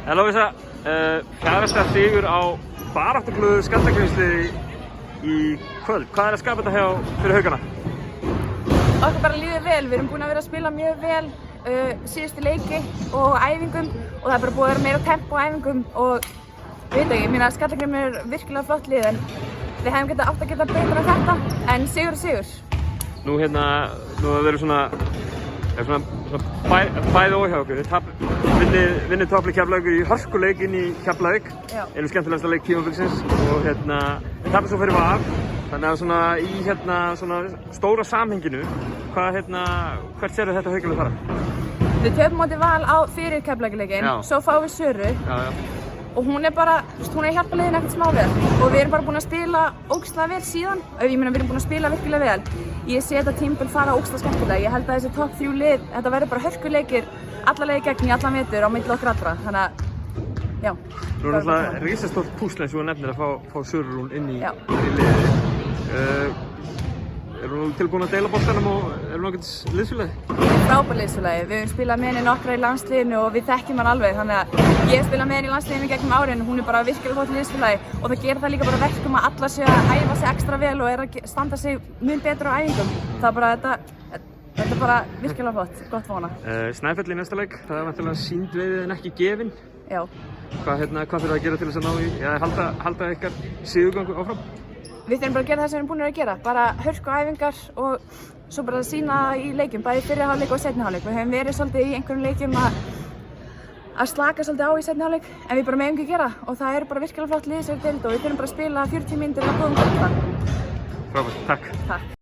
Lovísa, fjárasta sigur á baráttuglöðu Skallagrímsliði í kvöld. Hvað að skapa þetta fyrir Haukana? Okkur bara líður vel. Við erum búin að vera að spila mjög vel síðustu leiki og æfingum og það er bara búið að vera meira tempo á æfingum og veit ekki, ég meina Skallagrímur er virkilega flott lið en við hefum átt að geta betra en þetta en sigur er sigur. Nú það verður svona bæði og hjá okkur. Þið vinnið toppleik Keflavíkur í hörkuleik inn í Keflavík, einu skemmtilegasta leik tímabilsins og þið tapir svo fyrir VAR. Þannig að svona í stóra samhenginu, hvert sérðu þetta Haukalið fara? Við töpum móti Val fyrir Keflavíkurleikinn, svo fáum við Söru og hún er hjálpa liðinu ekkert smá vel og við erum bara búin að spila ógeðslega vel síðan. Ég meina við erum búin að spila virkilega vel. Ég sé þetta tímabil fara ógeðslega skemmtilega. Ég held að þessi topp 3 lið, þetta verður bara hörkuleikir alla leiki gegn í alla metur á milli okkar allra. Þannig að, já. Nú er náttúrulega risastórt púsl eins og þú nefnir að fá Söru inn í liðið. Er hún tilbúin að deila boltanum og er hún ágætis liðsfélagi? Frábær liðsfélagi. Við höfum spilað með henni nokkra í landsliðinu og við þekkjum hann alveg. Þannig að ég hef spilað með henni í landsliðinu gegnum árin. Hún er bara virkilega gott liðsfélagi og það gerir það líka bara verkum að allar séu að æfa sig ekstra vel og er að standa sig mun betur á æfingum. Það er bara þetta er bara virkilega flott, gott fyrir hana. Snæfell í næsta leik, það er vantilega sýnd veiðið en ekki gefin. Já. Hvað þurfa að gera til þess að ná í, halda ykkar sigurgangu áfram? Við þurfum bara að gera það sem við erum búin að gera, bara hörku æfingar og svo bara að sýna í leikjum, bæði fyrri hálfleik og seinni hálfleik. Við höfum verið svolítið í einhverjum leikjum að slaka svolítið á í seinni hálfleik, en við bara megum ekki gera og það er bara virkilega flott lið sem við deild og við þurfum bara að spila 40 mínútur á góðum kvölda. Frábært, takk.